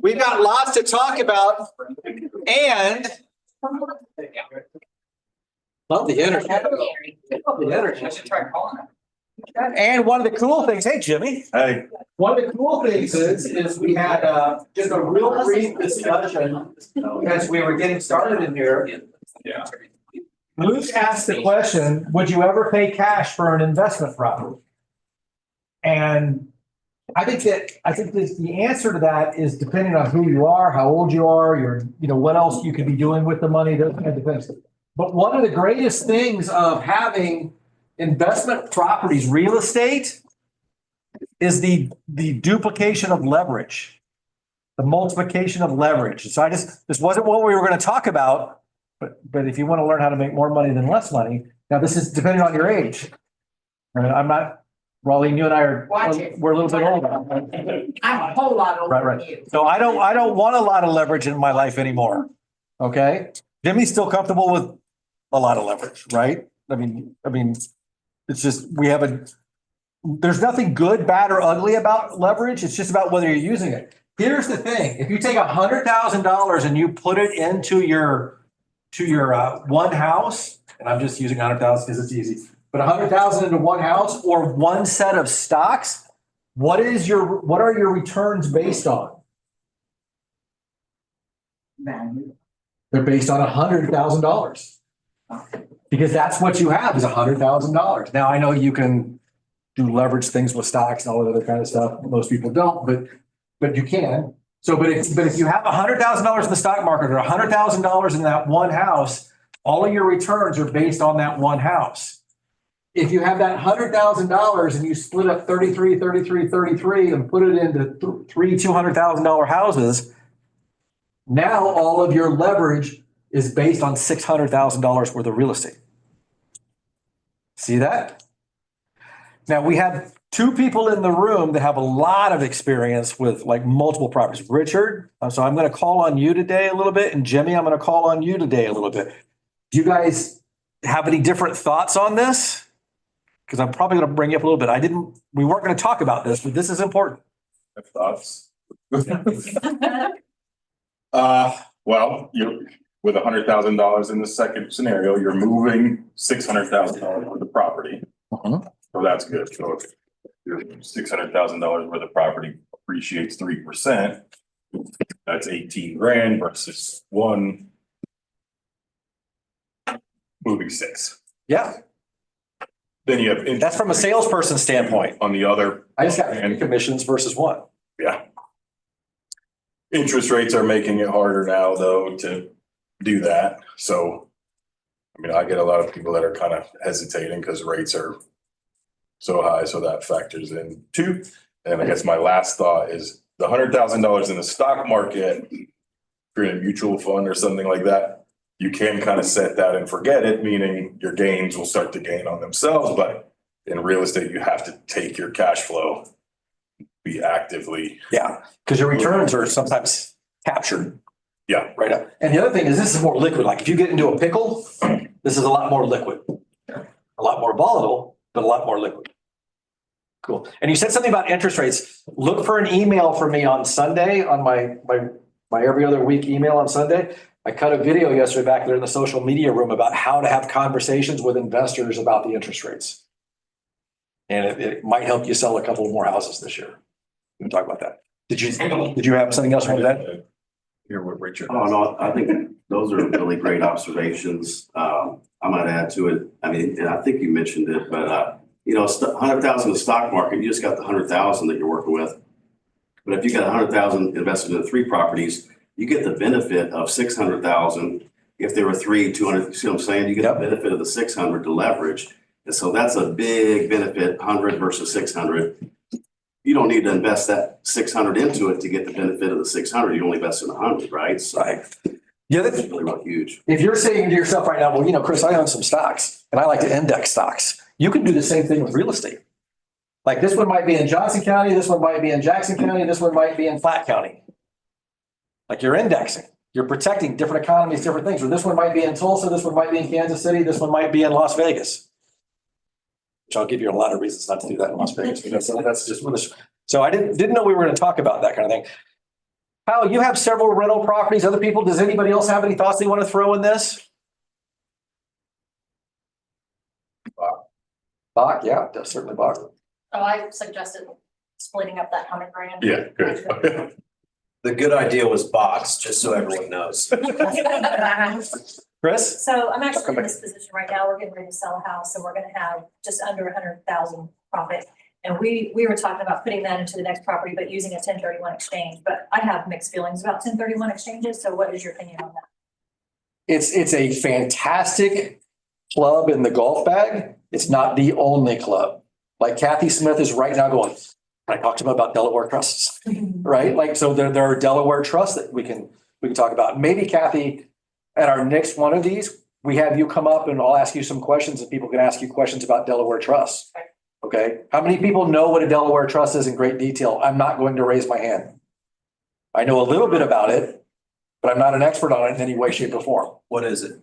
We've got lots to talk about, and love the energy. Love the energy. And one of the cool things, hey Jimmy. Hey. One of the cool things is we had just a real brief discussion as we were getting started in here. Yeah. Luke asked the question, would you ever pay cash for an investment property? And I think that the answer to that is depending on who you are, how old you are, what else you could be doing with the money, those kinds of things. But one of the greatest things of having investment properties, real estate, is the duplication of leverage, the multiplication of leverage. So this wasn't what we were going to talk about, but if you want to learn how to make more money than less money, now this is depending on your age. Right? I'm not, Raleigh, you and I we're a little bit older. I'm a whole lot older Right. than you. So I don't want a lot of leverage in my life anymore. Okay. Jimmy's still comfortable with a lot of leverage, right? I mean, it's just, there's nothing good, bad, or ugly about leverage. It's just about whether you're using it. Here's the thing. If you take $100,000 and you put it into your one house, and I'm just using 100,000 because it's easy, but 100,000 into one house or one set of stocks, what are your returns based on? Value. They're based on $100,000 because that's what you have is $100,000. Now I know you can do leverage things with stocks and all that other kind of stuff. Most people don't, but you can. So, but if you have $100,000 in the stock market or $100,000 in that one house, all of your returns are based on that one house. If you have that $100,000 and you split up 33, 33, 33 and put it into three $200,000 houses, now all of your leverage is based on $600,000 worth of real estate. See that? Now we have two people in the room that have a lot of experience with like multiple properties. Richard, so I'm going to call on you today a little bit, and Jimmy, I'm going to call on you today a little bit. Do you guys have any different thoughts on this? Because I'm probably going to bring you up a little bit. We weren't going to talk about this, but this is important. Have thoughts? Well, with $100,000 in the second scenario, you're moving $600,000 worth of property. So that's good. So if your $600,000 worth of property appreciates 3%, that's 18 grand versus one moving 6. Yeah. Then you have That's from a salesperson standpoint. on the other. I just got commissions versus one. Yeah. Interest rates are making it harder now, though, to do that. So, I mean, I get a lot of people that are kind of hesitating because rates are so high. So that factors in too. And I guess my last thought is the $100,000 in the stock market, if you're in a mutual fund or something like that, you can kind of set that and forget it, meaning your gains will start to gain on themselves. But in real estate, you have to take your cash flow, be actively. Yeah, because your returns are sometimes captured. Yeah. Right up. And the other thing is this is more liquid. Like if you get into a pickle, this is a lot more liquid. A lot more volatile, but a lot more liquid. Cool. And you said something about interest rates. Look for an email from me on Sunday on my every other week email on Sunday. I cut a video yesterday back there in the social media room about how to have conversations with investors about the interest rates. And it might help you sell a couple more houses this year. We can talk about that. Did you have something else for that? Hear what Richard. Oh, no, I think those are really great observations. I might add to it. I mean, and I think you mentioned it, but 100,000 in the stock market, you just got the 100,000 that you're working with. But if you got 100,000 invested in 3 properties, you get the benefit of 600,000. If there were 3, 200, you see what I'm saying? You get the benefit of the 600 to leverage. And so that's a big benefit, 100 versus 600. You don't need to invest that 600 into it to get the benefit of the 600. You only invest in 100, right? So Yeah, that's really huge. If you're saying to yourself right now, well, Chris, I own some stocks and I like to index stocks. You can do the same thing with real estate. Like this one might be in Johnson County, this one might be in Jackson County, this one might be in Flat County. Like you're indexing, you're protecting different economies, different things. Or this one might be in Tulsa, this one might be in Kansas City, this one might be in Las Vegas. Which I'll give you a lot of reasons not to do that in Las Vegas. But that's just one of the. So I didn't know we were going to talk about that kind of thing. Kyle, you have several rental properties. Other people, does anybody else have any thoughts they want to throw in this? Bach, yeah, certainly Bach. Oh, I suggested splitting up that 100,000. Yeah, good. The good idea was box, just so everyone knows. Chris? So I'm actually in this position right now. We're getting ready to sell a house and we're gonna have just under 100,000 profit. And we were talking about putting that into the next property, but using a 1031 exchange. But I have mixed feelings about 1031 exchanges. So what is your opinion on that? It's a fantastic club in the golf bag. It's not the only club. Like Kathy Smith is right now going, I talked to him about Delaware Trusts, right? Like, so there are Delaware Trusts that we can talk about. Maybe Kathy, at our next one of these, we have you come up and I'll ask you some questions and people can ask you questions about Delaware Trusts. Okay? How many people know what a Delaware Trust is in great detail? I'm not going to raise my hand. I know a little bit about it, but I'm not an expert on it in any way, shape, or form. What is it?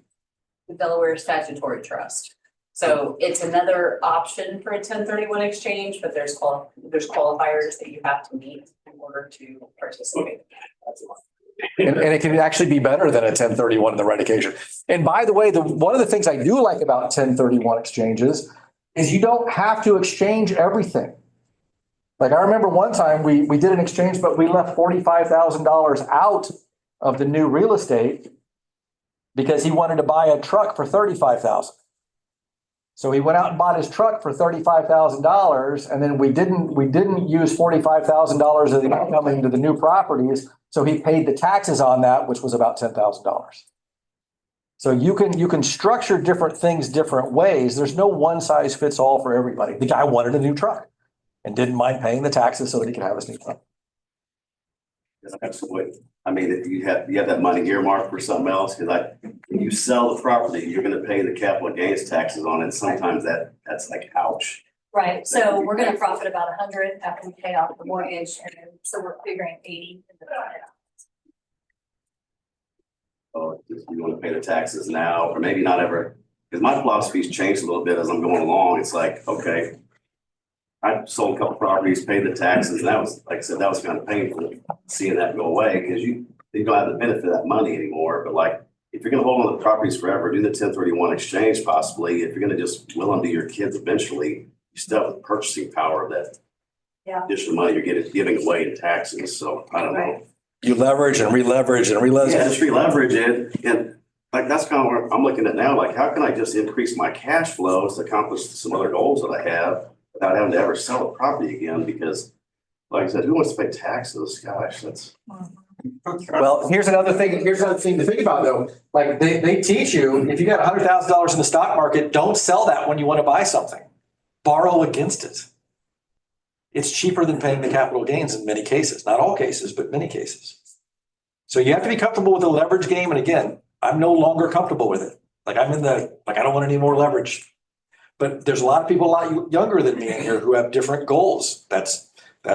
The Delaware Statutory Trust. So it's another option for a 1031 exchange, but there's qualifiers that you have to meet in order to participate. And it can actually be better than a 1031 in the right occasion. And by the way, one of the things I do like about 1031 exchanges is you don't have to exchange everything. Like I remember one time we did an exchange, but we left $45,000 out of the new real estate because he wanted to buy a truck for $35,000. So he went out and bought his truck for $35,000, and then we didn't use $45,000 of the income into the new properties. So he paid the taxes on that, which was about $10,000. So you can structure different things different ways. There's no one size fits all for everybody. The guy wanted a new truck and didn't mind paying the taxes so that he could have his new truck. Absolutely. I mean, if you have that money earmarked for something else, because when you sell the property, you're gonna pay the capital gains taxes on it. Sometimes that's like, ouch. Right, so we're gonna profit about 100 after we pay off the mortgage, and then, so we're figuring 80. So if you want to pay the taxes now, or maybe not ever, because my philosophy's changed a little bit as I'm going along. It's like, okay, I sold a couple properties, paid the taxes, and that was, like I said, that was kind of painful seeing that go away because you don't have the benefit of that money anymore. But like, if you're gonna hold on to the properties forever, do the 1031 exchange possibly. If you're gonna just will them to your kids eventually, you still have the purchasing power of that additional money you're giving away in taxes. So I don't know. You leverage and re-leverage and re-leverage. Yeah, just re-leverage it. And like, that's kind of where I'm looking at now. Like, how can I just increase my cash flows to accomplish some other goals that I have without having to ever sell a property again? Because like I said, who wants to pay taxes? Gosh, that's. Well, here's another thing to think about though. Like they teach you, if you got $100,000 in the stock market, don't sell that when you want to buy something. Borrow against it. It's cheaper than paying the capital gains in many cases, not all cases, but many cases. So you have to be comfortable with the leverage game. And again, I'm no longer comfortable with it. Like I don't want any more leverage, but there's a lot of people a lot younger than me in here who have different goals. That's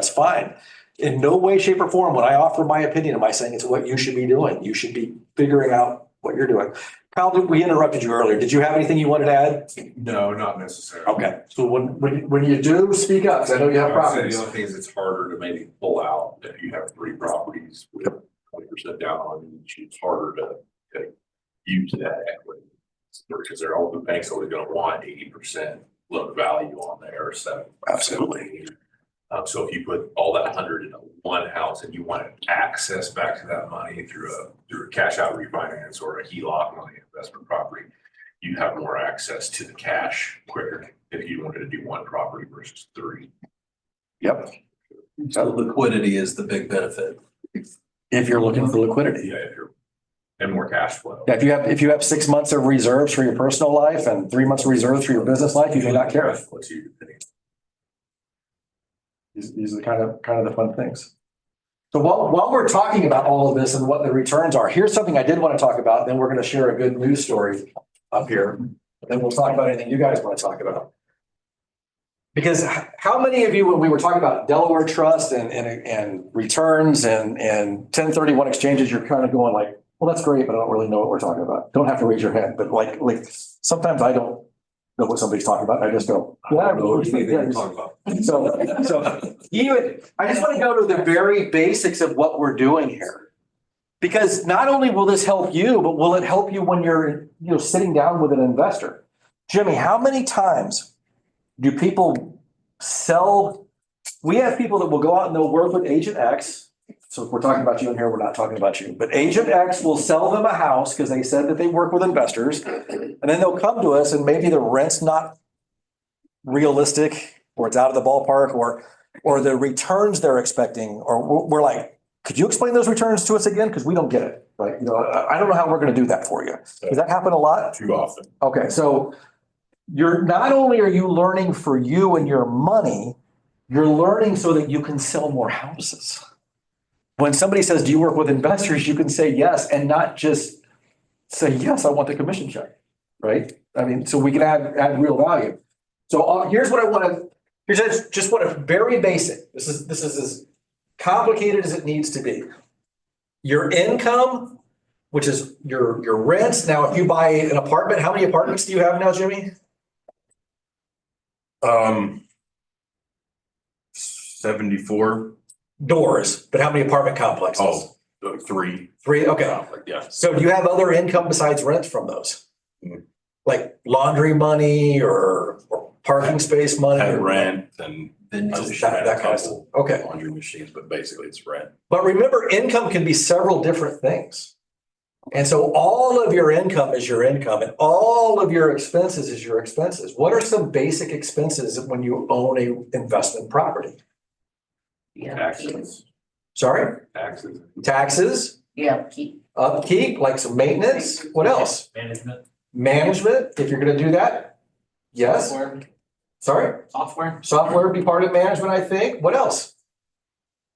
fine. In no way, shape or form, when I offer my opinion, am I saying it's what you should be doing? You should be figuring out what you're doing. Kyle, we interrupted you earlier. Did you have anything you wanted to add? No, not necessarily. Okay. So when you do, speak up, 'cause I know you have I would say properties. the only thing is it's harder to maybe pull out if you have 3 properties with 20% down on each. It's harder to use that equity. Because they're all the banks always gonna want 80% loan value on there, so. Absolutely. So if you put all that 100 into one house and you want access back to that money through a cash out refinance or a HELOC on the investment property, you have more access to the cash quicker if you wanted to do 1 property versus 3. Yep. So liquidity is the big benefit. If you're looking for liquidity. Yeah, and more cash flow. Yeah, if you have 6 months of reserves for your personal life and 3 months of reserves for your business life, you may not care. What's your opinion? These are kind of the fun things. So while we're talking about all of this and what the returns are, here's something I did want to talk about. Then we're going to share a good news story up here. Then we'll talk about anything you guys want to talk about. Because how many of you, when we were talking about Delaware Trust and returns and 1031 exchanges, you're kind of going like, well, that's great, but I don't really know what we're talking about. Don't have to raise your hand, but like sometimes I don't know what somebody's talking about. I just go. I don't know anything you're talking about. So even, I just want to go to the very basics of what we're doing here. Because not only will this help you, but will it help you when you're, sitting down with an investor? Jimmy, how many times do people sell? We have people that will go out and they'll work with agent X. So if we're talking about you in here, we're not talking about you, but agent X will sell them a house because they said that they work with investors. And then they'll come to us and maybe the rent's not realistic or it's out of the ballpark or the returns they're expecting, or we're like, could you explain those returns to us again? Because we don't get it, right? I don't know how we're going to do that for you. Does that happen a lot? Too often. Okay, so you're not only are you learning for you and your money, you're learning so that you can sell more houses. When somebody says, do you work with investors? You can say yes, and not just say, yes, I want the commission check, right? I mean, so we can add real value. So here's what I want to, here's just what a very basic, this is as complicated as it needs to be. Your income, which is your rents. Now, if you buy an apartment, how many apartments do you have now, Jimmy? 74. Doors, but how many apartment complexes? Oh, 3. 3, okay. Yeah. So do you have other income besides rent from those? Mhm. Like laundry money or parking space money? Had or- rent and That kind of stuff. Okay. laundry machines, but basically it's rent. But remember, income can be several different things. And so all of your income is your income and all of your expenses is your expenses. What are some basic expenses when you own a investment property? Taxes. Sorry? Taxes. Taxes, Yeah, keep. upkeep, like some maintenance. What else? Management, if you're going to do that. Yes. Sorry? Software. Software would be part of management, I think. What else?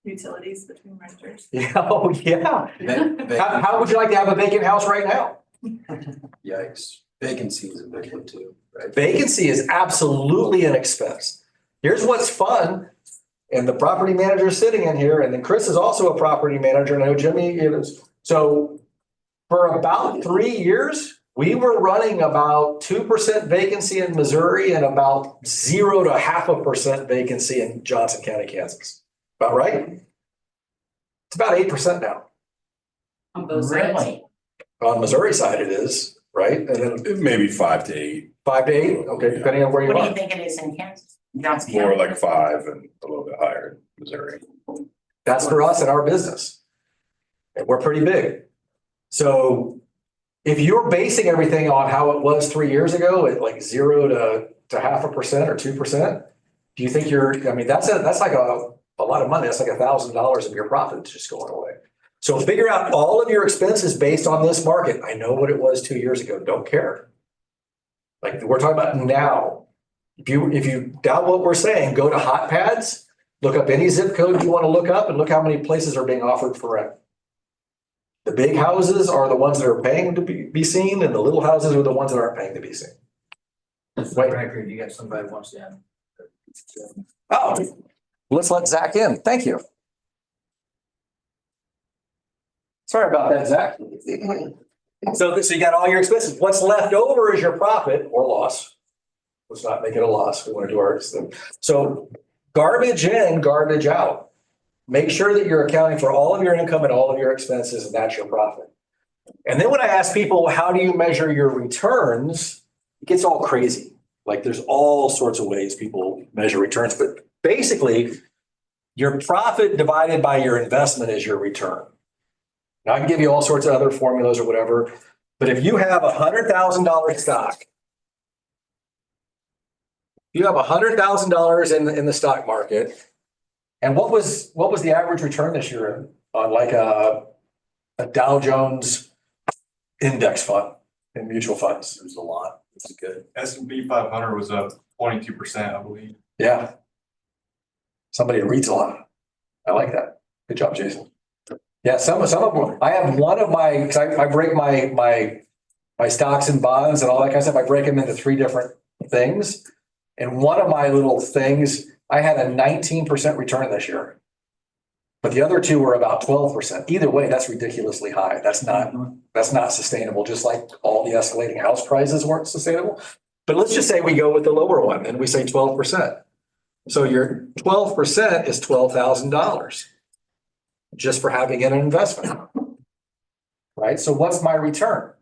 Utilities between renters. Yeah, oh, yeah. How would you like to have a vacant house right now? Yikes. Vacancy is a big one too, right? Vacancy is absolutely an expense. Here's what's fun, and the property manager is sitting in here, and then Chris is also a property manager, and I know Jimmy is. So for about 3 years, we were running about 2% vacancy in Missouri and about 0 to 0.5% vacancy in Johnson County, Kansas. About right? It's about 8% now. On both sides. Really? On Missouri side, it is, right? And then Maybe 5 to 8, 5 to 8, okay, depending on where you What do you are. think it is in Kansas? Johnson more County? like 5 and a little bit higher in Missouri. That's for us and our business. And we're pretty big. So if you're basing everything on how it was 3 years ago at like 0 to 0.5% or 2%, do you think that's like a lot of money. That's like $1,000 of your profit just going away. So figure out all of your expenses based on this market. I know what it was 2 years ago. Don't care. Like we're talking about now. If you doubt what we're saying, go to Hot Pads, look up any zip code you want to look up and look how many places are being offered for rent. The big houses are the ones that are paying to be seen, and the little houses are the ones that aren't paying to be seen. Wait. Record, you got somebody who wants to. Oh, let's let Zach in. Thank you. Sorry about that, Zach. So you got all your expenses. What's left over is your profit or loss. Let's not make it a loss. We want to do our thing. So garbage in, garbage out. Make sure that you're accounting for all of your income and all of your expenses, and that's your profit. And then when I ask people, how do you measure your returns? It gets all crazy. Like there's all sorts of ways people measure returns, but basically your profit divided by your investment is your return. Now I can give you all sorts of other formulas or whatever, but if you have $100,000 stock, you have $100,000 in the stock market, and what was the average return this year on like a Dow Jones index fund in mutual funds? There's a lot. It's good. S&P 500 was up 22%, I believe. Yeah. Somebody who reads a lot. I like that. Good job, Jason. Yeah, some of them. I have one of my, because I break my stocks and bonds and all that kind of stuff. I break them into 3 different things. And one of my little things, I had a 19% return this year. But the other 2 were about 12%. Either way, that's ridiculously high. That's not sustainable, just like all the escalating house prices weren't sustainable. But let's just say we go with the lower one and we say 12%. So your 12% is $12,000 just for having an investment. Right? So what's my return?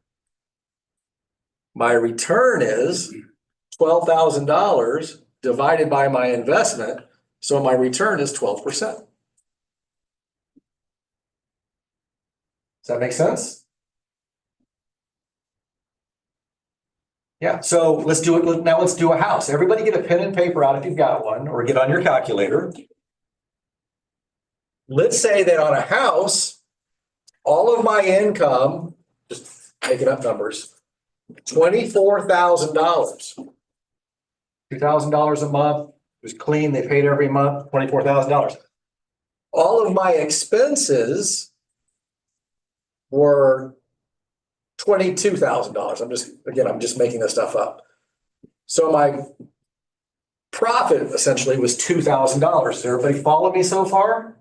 My return is $12,000 divided by my investment. So my return is 12%. Does that make sense? Yeah, so let's do it. Now let's do a house. Everybody get a pen and paper out if you've got one, or get on your calculator. Let's say that on a house, all of my income, just making up numbers, $24,000. $2,000 a month, it was clean, they paid every month, $24,000. All of my expenses were $22,000. I'm just making this stuff up. So my profit essentially was $2,000. Does everybody follow me so far?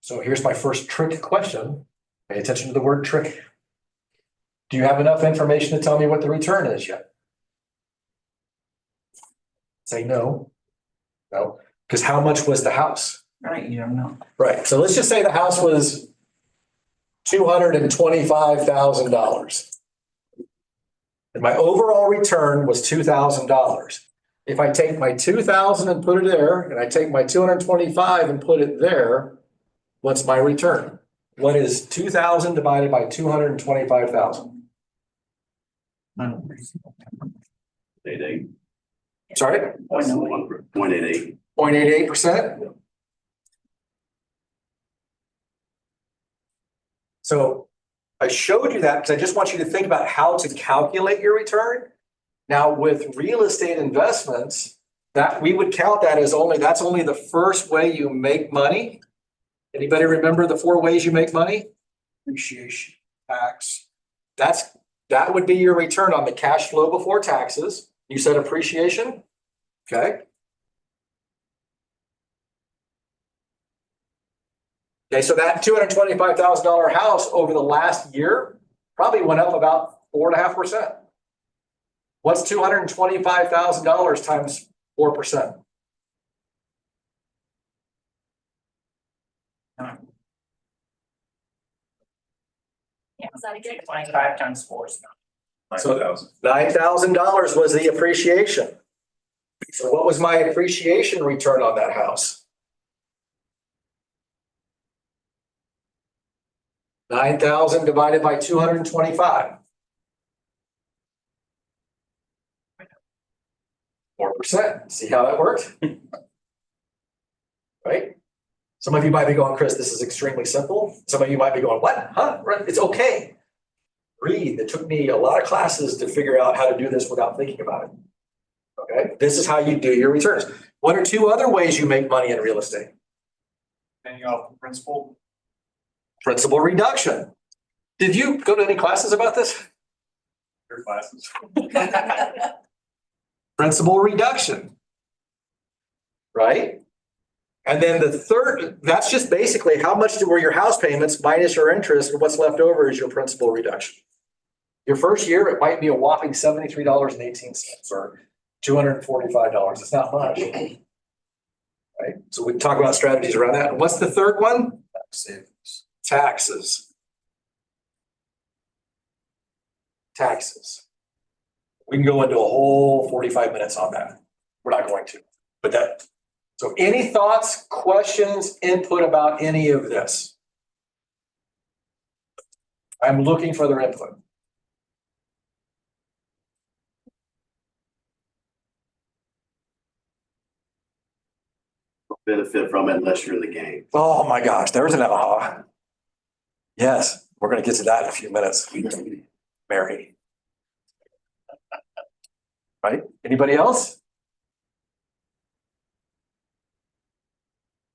So here's my first trick question. Pay attention to the word trick. Do you have enough information to tell me what the return is yet? Say no. No. Because how much was the house? Right, you don't know. Right. So let's just say the house was $225,000. And my overall return was $2,000. If I take my $2,000 and put it there, and I take my $225 and put it there, what's my return? What is $2,000 divided by $225,000? 88. Sorry? 0.88. 0.88%? So I showed you that because I just want you to think about how to calculate your return. Now with real estate investments, that we would count that as that's only the first way you make money. Anybody remember the 4 ways you make money? Appreciation, tax. That would be your return on the cash flow before taxes. You said appreciation? Okay. Okay, so that $225,000 house over the last year probably went up about 4.5%. What's $225,000 times 4%? Yeah, Is that again? 25 times 4 is So $9,000 was the appreciation. So what was my appreciation return on that house? 9,000 divided by 225. 4%. See how that works? Right? Some of you might be going, Chris, this is extremely simple. Some of you might be going, what? Huh? Right. It's okay. Read. It took me a lot of classes to figure out how to do this without thinking about it. Okay. This is how you do your returns. What are 2 other ways you make money in real estate? Paying off the principal. Principal reduction. Did you go to any classes about this? Your classes. Principal reduction. Right? And then the third, that's just basically how much were your house payments minus your interest, and what's left over is your principal reduction. Your first year, it might be a whopping $73.18 or $245. It's not much. Right? So we can talk about strategies around that. And what's the third one? Taxes. Taxes. We can go into a whole 45 minutes on that. We're not going to, but that. So any thoughts, questions, input about any of this? I'm looking for their input. Benefit from it unless you're in the game. Oh my gosh, there's an aha. Yes, we're going to get to that in a few minutes. Mary. Right? Anybody else?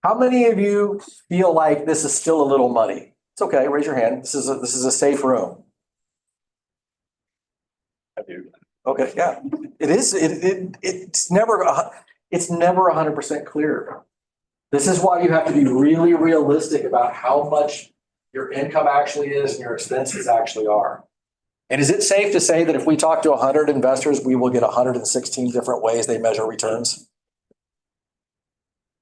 How many of you feel like this is still a little money? It's okay, raise your hand. This is a safe room. I do. Okay, yeah. It is, it's never 100% clear. This is why you have to be really realistic about how much your income actually is and your expenses actually are. And is it safe to say that if we talk to 100 investors, we will get 116 different ways they measure returns?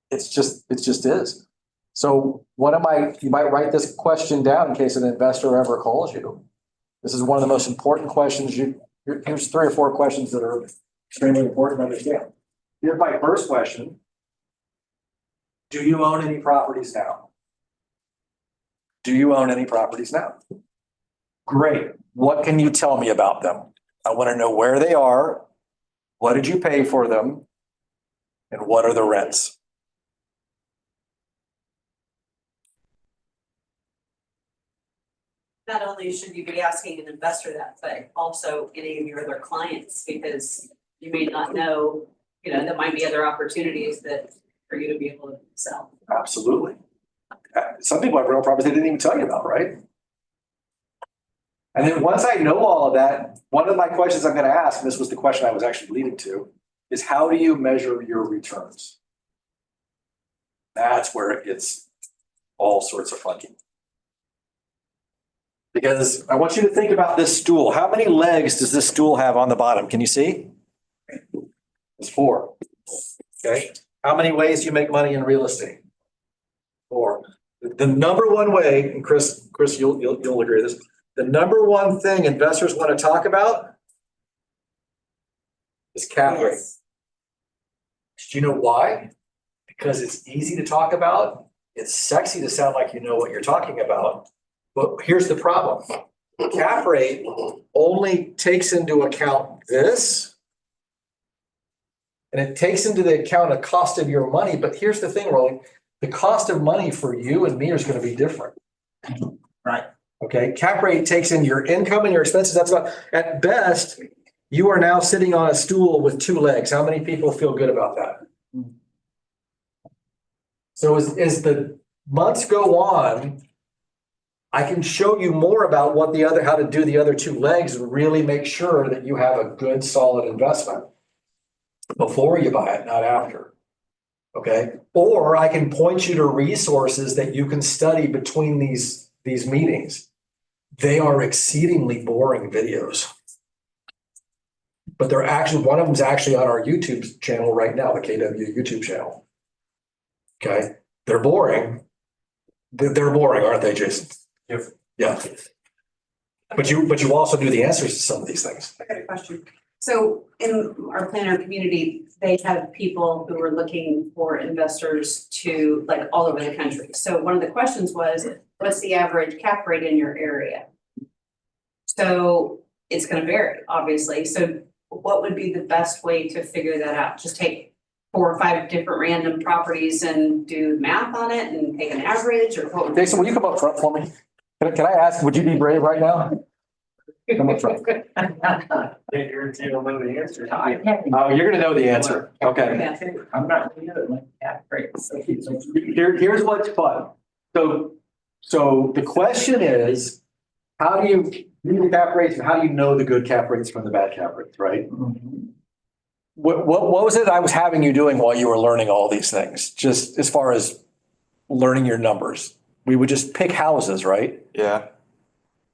It just is. So you might write this question down in case an investor ever calls you. This is one of the most important questions here's 3 or 4 questions that are extremely important to understand. Here's my first question. Do you own any properties now? Do you own any properties now? Great. What can you tell me about them? I want to know where they are. What did you pay for them? And what are the rents? Not only should you be asking an investor that, but also any of your other clients, because you may not know, there might be other opportunities that for you to be able to sell. Absolutely. Some people have real properties they didn't even tell you about, right? And then once I know all of that, one of my questions I'm going to ask, and this was the question I was actually leading to, is how do you measure your returns? That's where it gets all sorts of funky. Because I want you to think about this stool. How many legs does this stool have on the bottom? Can you see? It's 4. Okay. How many ways do you make money in real estate? 4. The number one way, and Chris, you'll agree with this. The number one thing investors want to talk about is cap rate. Do you know why? Because it's easy to talk about. It's sexy to sound like you know what you're talking about. But here's the problem. Cap rate only takes into account this. And it takes into the account a cost of your money. But here's the thing, Rolling. The cost of money for you and me is going to be different. Right. Okay. Cap rate takes in your income and your expenses. That's about, at best, you are now sitting on a stool with 2 legs. How many people feel good about that? So as the months go on, I can show you more about how to do the other 2 legs and really make sure that you have a good, solid investment before you buy it, not after. Okay. Or I can point you to resources that you can study between these meetings. They are exceedingly boring videos. But they're actually, one of them is actually on our YouTube channel right now, the KW YouTube channel. Okay. They're boring. They're boring, aren't they, Jason? Yeah. But you also do the answers to some of these things. I got a question. So in our planner community, they have people who are looking for investors to like all over the country. So one of the questions was, what's the average cap rate in your area? So it's going to vary, obviously. So what would be the best way to figure that out? Just take 4 or 5 different random properties and do math on it and take an average, or what? Jason, will you come up front for me? Can I ask, would you be brave right now? Come up front. You don't know the answer. Oh, you're gonna know the answer. Okay. I'm not really good at like cap rates. So Here's what's fun. So the question is, how do you do the cap rates and how do you know the good cap rates from the bad cap rates, right? What was it I was having you doing while you were learning all these things? Just as far as learning your numbers, we would just pick houses, right? Yeah.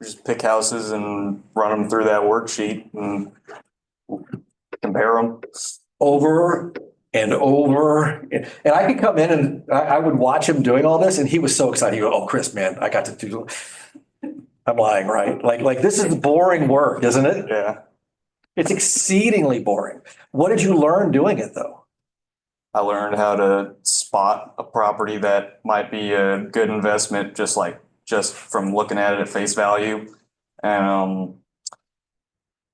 Just pick houses and run them through that worksheet and compare them Over and over. And I could come in and I would watch him doing all this and he was so excited. He go, "Oh, Chris, man, I got to do." I'm lying, right? Like this is boring work, isn't it? Yeah. It's exceedingly boring. What did you learn doing it though? I learned how to spot a property that might be a good investment, just from looking at it at face value. And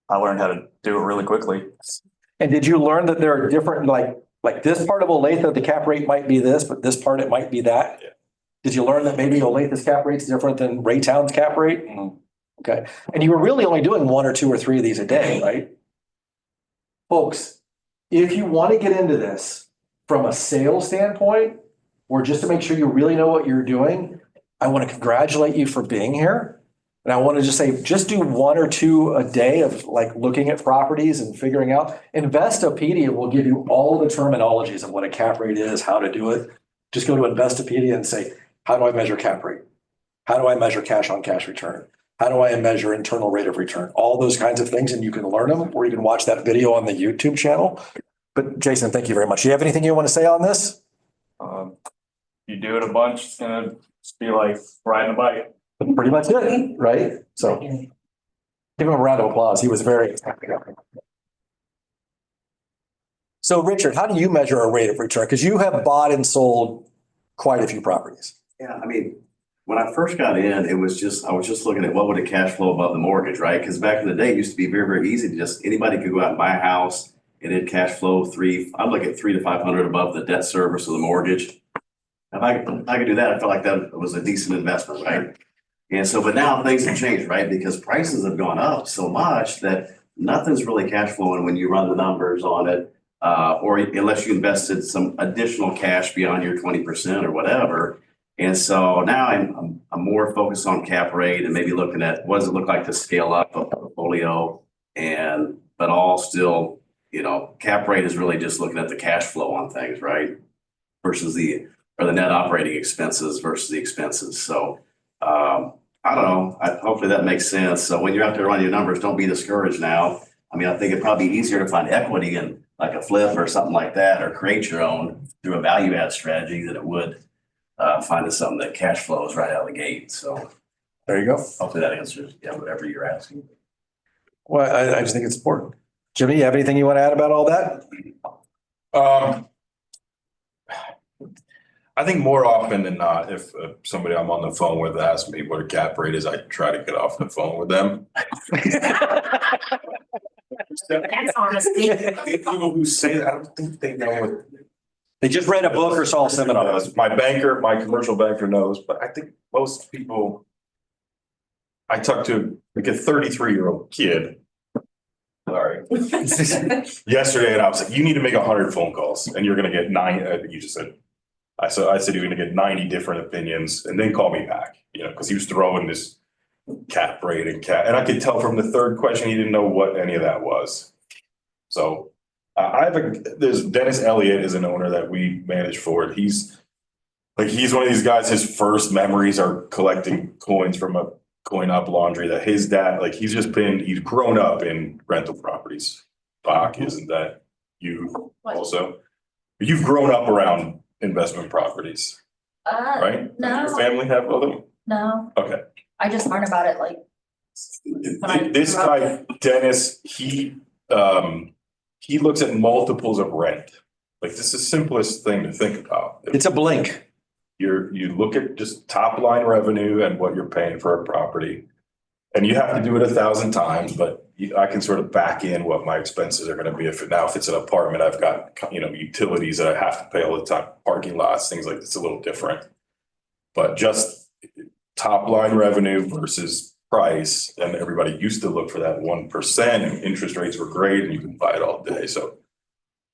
I learned how to do it really quickly. And did you learn that there are different, like this part of Olathe, the cap rate might be this, but this part, it might be that? Yeah. Did you learn that maybe Olathe's cap rate's different than Raytown's cap rate? Okay. And you were really only doing 1 or 2 or 3 of these a day, right? Folks, if you want to get into this from a sales standpoint, or just to make sure you really know what you're doing, I want to congratulate you for being here. And I want to just say, just do 1 or 2 a day of like looking at properties and figuring out. Investopedia will give you all the terminologies of what a cap rate is, how to do it. Just go to Investopedia and say, how do I measure cap rate? How do I measure cash on cash return? How do I measure internal rate of return? All those kinds of things, and you can learn them, or you can watch that video on the YouTube channel. But Jason, thank you very much. Do you have anything you want to say on this? You do it a bunch, it's gonna just be like riding a bike. Pretty much it, right? So give him a round of applause. He was very. So Richard, how do you measure a rate of return? Because you have bought and sold quite a few properties. Yeah, I mean, when I first got in, I was just looking at what would a cash flow above the mortgage, right? Because back in the day, it used to be very, very easy to just, anybody could go out and buy a house and it'd cash flow I'd look at 300 to 500 above the debt service of the mortgage. If I could do that, I felt like that was a decent investment, right? And so, but now things have changed, right? Because prices have gone up so much that nothing's really cash flowing when you run the numbers on it. Or unless you invested some additional cash beyond your 20% or whatever. And so now I'm more focused on cap rate and maybe looking at what does it look like to scale up a portfolio, but all still, cap rate is really just looking at the cash flow on things, right? Versus the net operating expenses versus the expenses. So I don't know. Hopefully that makes sense. So when you're out there running your numbers, don't be discouraged now. I mean, I think it'd probably be easier to find equity in like a flip or something like that, or create your own through a value add strategy than it would finding something that cash flows right out of the gate. So There you go. hopefully that answers whatever you're asking. Well, I just think it's important. Jimmy, you have anything you want to add about all that? I think more often than not, if somebody I'm on the phone with asks me what a cap rate is, I try to get off the phone with them. That's honesty. People who say that, I don't think they know what. They just read a book or saw a seminar. My commercial banker knows, but I think most people. I talked to like a 33-year-old kid. Sorry. Yesterday, and I was like, you need to make 100 phone calls and you're gonna get 9, I think you just said. I said you're gonna get 90 different opinions and then call me back, because he was throwing this cap rate and I could tell from the third question, he didn't know what any of that was. So there's Dennis Elliott is an owner that we manage for it. He's one of these guys, his first memories are collecting coins from a coin up laundry that his dad, he's grown up in rental properties. Bach, isn't that you also? You've grown up around investment properties, right? No. Your family have other? No, Okay. I just learned about it like. This guy, Dennis, he looks at multiples of rent. Like, this is the simplest thing to think about. It's a blink. You look at just top line revenue and what you're paying for a property. And you have to do it 1,000 times, but I can sort of back in what my expenses are going to be. If it's an apartment, I've got, utilities that I have to pay all the time, parking lots, things like this, a little different. But just top line revenue versus price, and everybody used to look for that 1%, and interest rates were great and you can buy it all day. So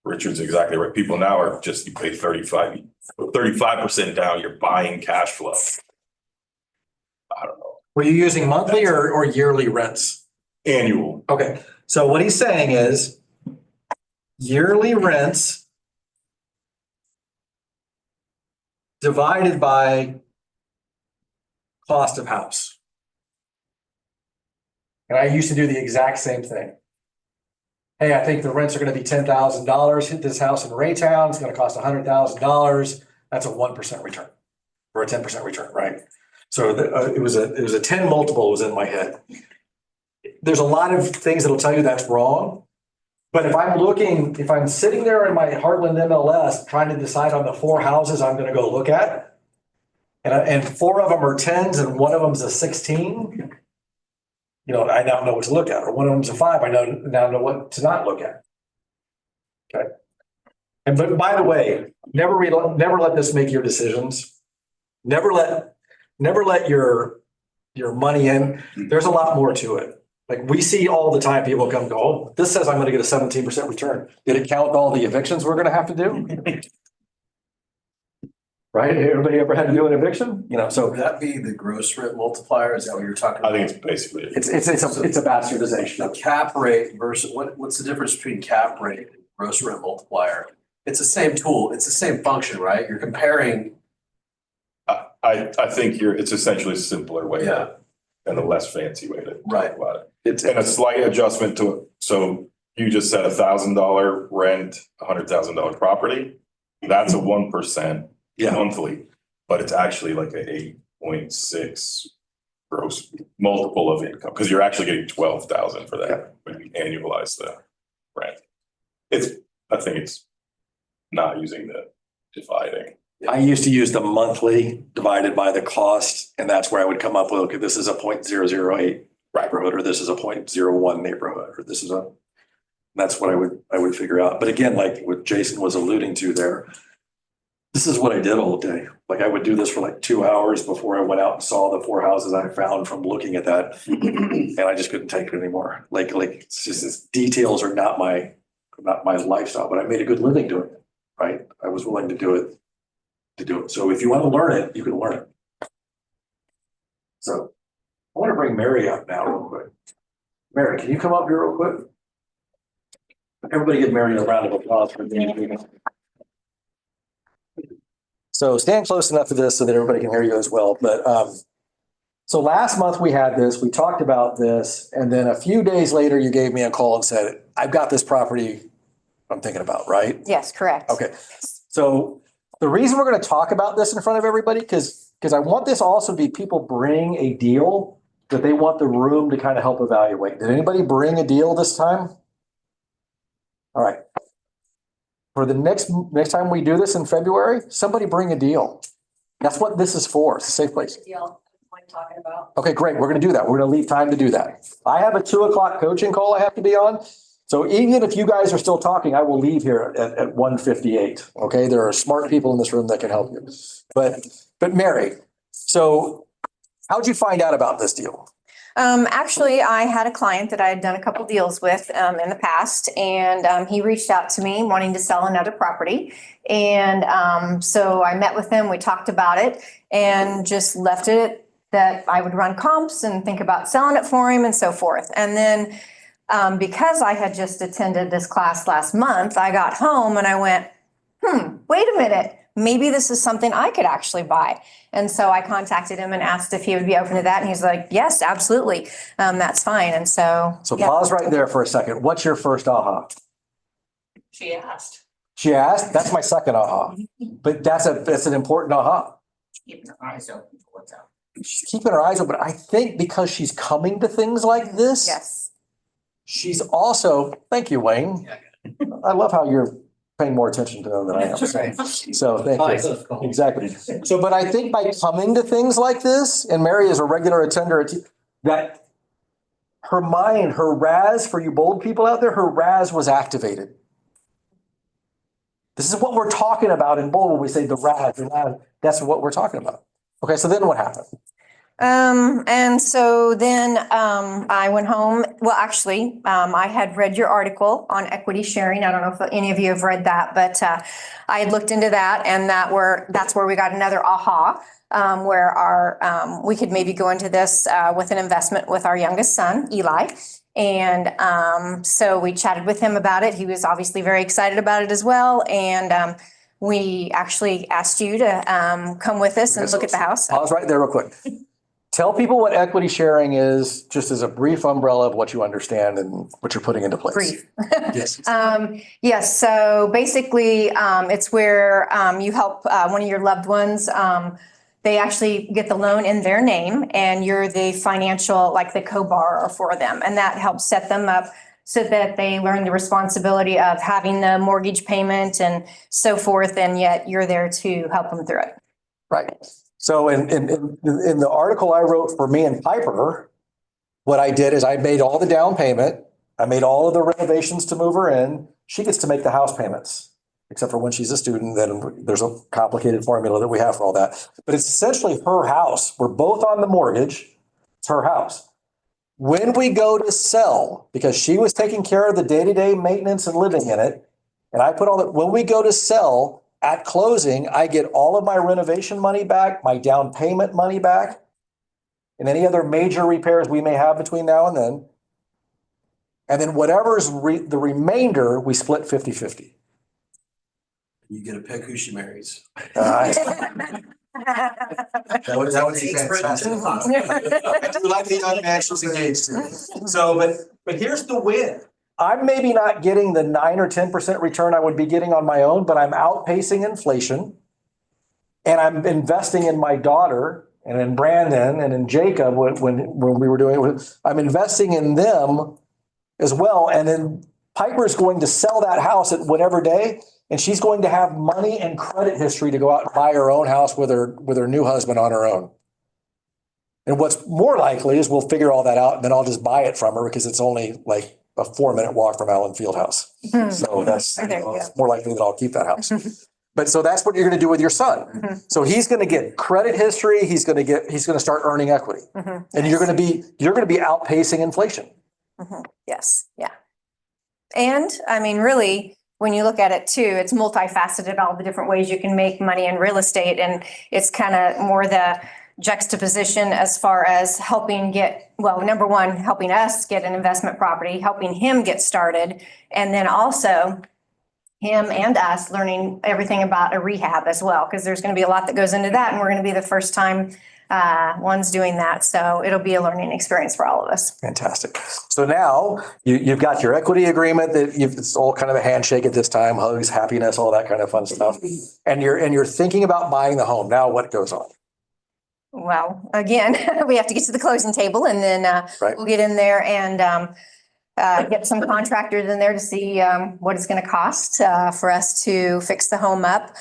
Richard's exactly right. People now are just, you pay 35% down, you're buying cash flow. I don't know. Were you using monthly or yearly rents? Annual. Okay, so what he's saying is yearly rents divided by cost of house. And I used to do the exact same thing. Hey, I think the rents are going to be $10,000. Hit this house in Raytown. It's going to cost $100,000. That's a 1% return or a 10% return, right? So it was a 10 multiple was in my head. There's a lot of things that'll tell you that's wrong. But if I'm sitting there in my Heartland MLS trying to decide on the 4 houses I'm going to go look at, and 4 of them are 10s and one of them's a 16, I now know what to look at. Or one of them's a 5, I now know what to not look at. Okay. But by the way, never let this make your decisions. Never let your money in. There's a lot more to it. Like, we see all the time people come go, oh, this says I'm going to get a 17% return. Did it count all the evictions we're going to have to do? Right? Everybody ever had to do an eviction? So Would that be the gross rent multiplier? Is that what you're talking about? I think it's basically. it's a bastardization. The cap rate versus what's the difference between cap rate and gross rent multiplier? It's the same tool. It's the same function, right? You're comparing. I think it's essentially a simpler way Yeah. to and the less fancy way to Right. talk about it. It's, And a slight adjustment to it. So you just said $1,000 rent, $100,000 property. That's a 1% Yeah. monthly, but it's actually like a 8.6 gross multiple of income, because you're actually getting 12,000 for that when you annualize the rent. I think it's not using the dividing. I used to use the monthly divided by the cost, and that's where I would come up with, okay, this is a 0.008 neighborhood, or this is a 0.01 neighborhood, or this is a, that's what I would figure out. But again, like what Jason was alluding to there, this is what I did all day. Like I would do this for like 2 hours before I went out and saw the 4 houses I found from looking at that. And I just couldn't take it anymore. Like it's just, this details are not my lifestyle, but I made a good living doing it, right? I was willing to do it. So if you want to learn it, you can learn it. So I want to bring Mary up now real quick. Mary, can you come up here real quick? Everybody give Mary a round of applause for being. So stand close enough to this so that everybody can hear you as well. But so last month we had this, we talked about this, and then a few days later you gave me a call and said, I've got this property I'm thinking about, right? Yes, correct. Okay. So the reason we're going to talk about this in front of everybody, because I want this also to be people bring a deal that they want the room to kind of help evaluate. Did anybody bring a deal this time? All right. For the next time we do this in February, somebody bring a deal. That's what this is for. It's a safe place. Deal, what I'm talking about. Okay, great. We're going to do that. We're going to leave time to do that. I have a 2:00 coaching call I have to be on. So even if you guys are still talking, I will leave here at 1:58. Okay, there are smart people in this room that can help you. But Mary, so how'd you find out about this deal? Actually, I had a client that I had done a couple deals with in the past, and he reached out to me wanting to sell another property. And so I met with him, we talked about it, and just left it that I would run comps and think about selling it for him and so forth. And then because I had just attended this class last month, I got home and I went, wait a minute, maybe this is something I could actually buy. And so I contacted him and asked if he would be open to that. And he's like, yes, absolutely. That's fine. And so. So yeah. pause right there for a second. What's your first aha? She asked, She asked? That's my second aha. But that's an important aha. keeping her eyes open for what's out. She's keeping her eyes open. I think because she's coming to things like this. Yes. She's also, thank you, Wayne. I love how you're paying more attention to them than I am. So thank you. Exactly. So, but I think by coming to things like this, and Mary is a regular attender, that her mind, her RAS, for you bold people out there, her RAS was activated. This is what we're talking about in bold when we say the RAS, that's what we're talking about. Okay, so then what happened? And so then I went home. Well, actually, I had read your article on equity sharing. I don't know if any of you have read that, but I had looked into that, and that's where we got another aha, where we could maybe go into this with an investment with our youngest son, Eli. And so we chatted with him about it. He was obviously very excited about it as well. And we actually asked you to come with us and look at the house. Pause right there real quick. Tell people what equity sharing is, just as a brief umbrella of what you understand and what you're putting into place. Brief. Yes. Yes. So basically, it's where you help one of your loved ones. They actually get the loan in their name, and you're the financial, like the co-borrower for them. And that helps set them up so that they learn the responsibility of having the mortgage payment and so forth. And yet you're there to help them through it. Right. So in the article I wrote for me and Piper, what I did is I made all the down payment. I made all of the renovations to move her in. She gets to make the house payments, except for when she's a student, then there's a complicated formula that we have for all that. But it's essentially her house. We're both on the mortgage. It's her house. When we go to sell, because she was taking care of the day-to-day maintenance and living in it, and I put all that, when we go to sell, at closing, I get all of my renovation money back, my down payment money back, and any other major repairs we may have between now and then. And then whatever's the remainder, we split 50-50. You get to pick who she marries. That would be fantastic. I do like the young man she's engaged to. So, but here's the win. I'm maybe not getting the 9 or 10% return I would be getting on my own, but I'm outpacing inflation. And I'm investing in my daughter and in Brandon and in Jacob when we were doing it. I'm investing in them as well. And then Piper's going to sell that house at whatever day. And she's going to have money and credit history to go out and buy her own house with her new husband on her own. And what's more likely is we'll figure all that out and then I'll just buy it from her because it's only like a 4-minute walk from Allen Fieldhouse. So that's more likely that I'll keep that house. But so that's what you're going to do with your son. So he's going to get credit history. He's going to start earning equity, and you're going to be outpacing inflation. Yes, yeah. And I mean, really, when you look at it too, it's multifaceted, all the different ways you can make money in real estate. And it's kind of more the juxtaposition as far as helping get, well, number one, helping us get an investment property, helping him get started. And then also him and us learning everything about a rehab as well, because there's going to be a lot that goes into that. And we're going to be the first time ones doing that. So it'll be a learning experience for all of us. Fantastic. So now you've got your equity agreement that it's all kind of a handshake at this time, hugs, happiness, all that kind of fun stuff. And you're thinking about buying the home. Now what goes on? Well, again, we have to get to the closing table and then we'll get in there and get some contractors in there to see what it's going to cost for us to fix the home up.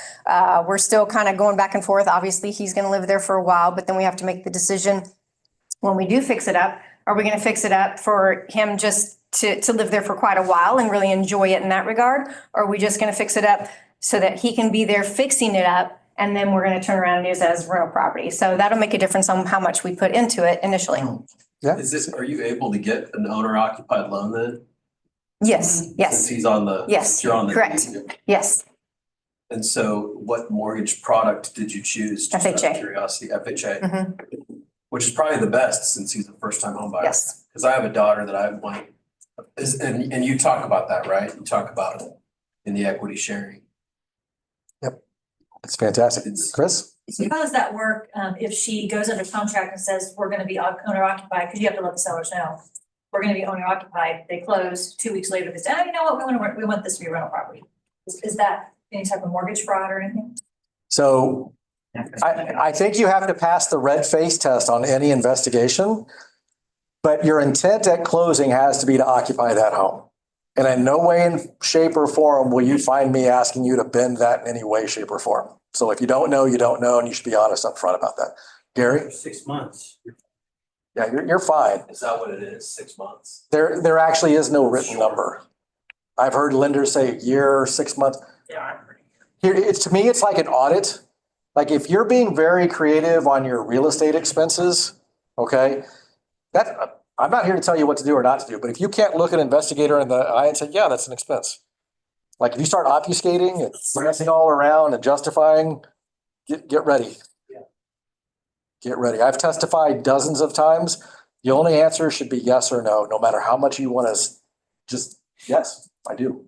We're still kind of going back and forth. Obviously, he's going to live there for a while, but then we have to make the decision when we do fix it up. Are we going to fix it up for him just to live there for quite a while and really enjoy it in that regard? Or are we just going to fix it up so that he can be there fixing it up? And then we're going to turn around and use it as rental property. So that'll make a difference on how much we put into it initially. Yeah. Are you able to get an owner occupied loan then? Yes, yes. Since he's on the. Yes, You're on the. correct. Yes. And so what mortgage product did you choose? Just out of FHA. Curiosity, FHA, which is probably the best since he's a first time home buyer. Yes. Because I have a daughter that I want, and you talk about that, right? You talk about it in the equity sharing. It's fantastic. Chris? So how does that work if she goes under contract and says, we're gonna be owner occupied, because you have to let the sellers know, we're gonna be owner occupied, they close 2 weeks later, they say, oh, you know what, we want this to be a rental property. Is that any type of mortgage fraud or anything? So I think you have to pass the red face test on any investigation, but your intent at closing has to be to occupy that home. And in no way, in shape or form will you find me asking you to bend that in any way, shape or form. So if you don't know, you don't know, and you should be honest up front about that. Gary? 6 months. Yeah, you're fine. Is that what it is? 6 months? There actually is no written number. I've heard lenders say a year, 6 months. Yeah. Here, to me, it's like an audit. Like if you're being very creative on your real estate expenses, okay, I'm not here to tell you what to do or not to do, but if you can't look an investigator in the eye and say, yeah, that's an expense. Like if you start obfuscating and messing all around and justifying, get ready. Get ready. I've testified dozens of times. The only answer should be yes or no, no matter how much you want to just, yes, I do.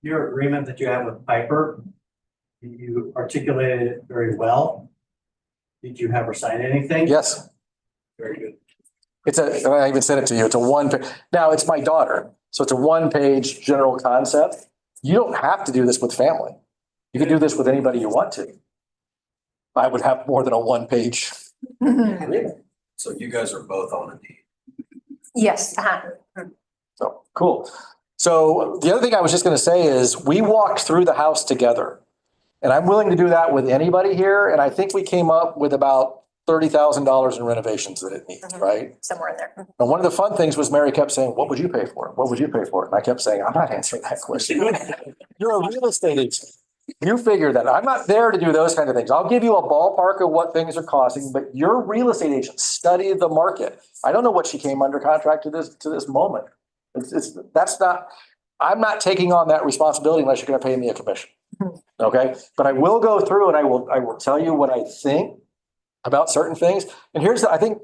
Your agreement that you have with Piper, you articulated it very well. Did you have her sign anything? Yes. Very good. I even sent it to you. It's a now it's my daughter. So it's a 1-page general concept. You don't have to do this with family. You can do this with anybody you want to. I would have more than a 1-page. So you guys are both on a deed. Yes. So cool. So the other thing I was just going to say is we walked through the house together, and I'm willing to do that with anybody here. And I think we came up with about $30,000 in renovations that it needs, right? Somewhere in there. And one of the fun things was Mary kept saying, what would you pay for it? What would you pay for it? And I kept saying, I'm not answering that question. You're a real estate agent. You figure that. I'm not there to do those kind of things. I'll give you a ballpark of what things are costing, but you're a real estate agent. Study the market. I don't know what she came under contract to this moment. I'm not taking on that responsibility unless you're going to pay me a commission. Okay. But I will go through and I will tell you what I think about certain things. And I think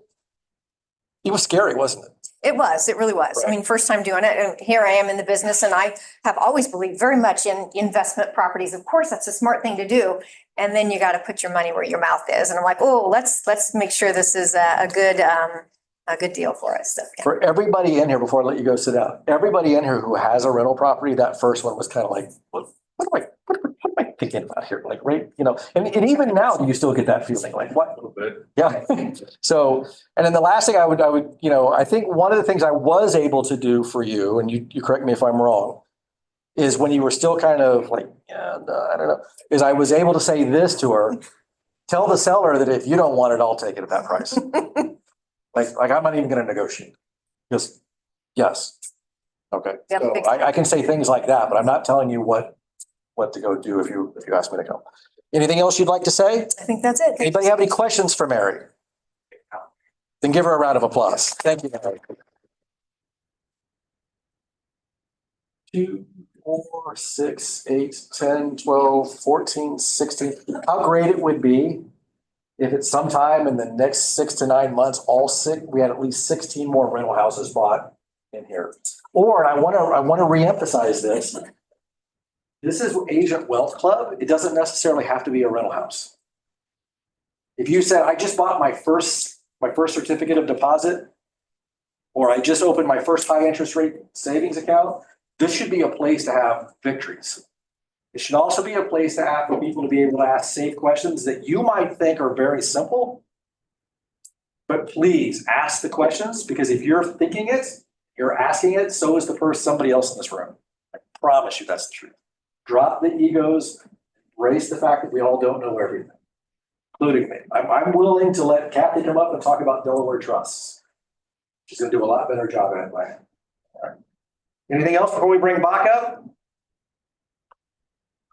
it was scary, wasn't it? It really was. I mean, first time doing it, and here I am in the business, and I have always believed very much in investment properties. Of course, that's a smart thing to do. And then you got to put your money where your mouth is. And I'm like, oh, let's make sure this is a good deal for us. So, yeah. For everybody in here, before I let you go sit down, everybody in here who has a rental property, that first one was kind of like, what am I thinking about here? Like, right, and even now, you still get that feeling like, what? A little bit. Yeah. So, and then the last thing I would, I think one of the things I was able to do for you, and you correct me if I'm wrong, is when you were still kind of like, I don't know, is I was able to say this to her, tell the seller that if you don't want it, I'll take it at that price. Like I'm not even going to negotiate. Just, yes. Okay. Yeah, So I can say things like that, but I'm not telling you what to go do if you ask me to go. Anything else you'd like to say? I think that's it. Anybody have any questions for Mary? Then give her a round of applause. Thank you, Mary. 2, 4, 6, 8, 10, 12, 14, 16. How great it would be if at some time in the next 6 to 9 months, we had at least 16 more rental houses bought in here. Or, and I want to reemphasize this. This is Agent Wealth Club. It doesn't necessarily have to be a rental house. If you said, I just bought my first certificate of deposit, or I just opened my first high interest rate savings account, this should be a place to have victories. It should also be a place to have for people to be able to ask safe questions that you might think are very simple. But please ask the questions, because if you're thinking it, you're asking it, so is somebody else in this room. I promise you that's the truth. Drop the egos, embrace the fact that we all don't know everything, including me. I'm willing to let Kathy come up and talk about Delaware Trusts. She's going to do a lot better job at it. All right. Anything else before we bring Bach up?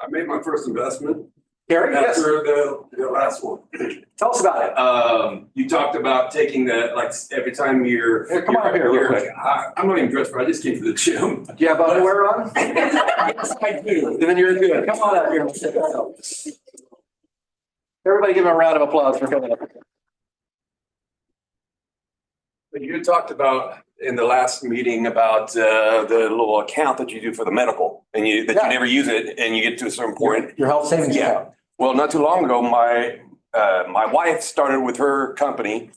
I made my first investment Gary, yes. after the last one. Tell us about it. You talked about taking that, like every time you're. Here, come on up here real quick. I'm not even dressed, but I just came to the gym. Do you have underwear on? Yes, I do. Then you're good. Come on up here. Everybody give him a round of applause for coming up. You talked about in the last meeting about the little account that you do for the medical and you never use it and you get to a certain point. Your health savings account. Well, not too long ago, my wife started with her company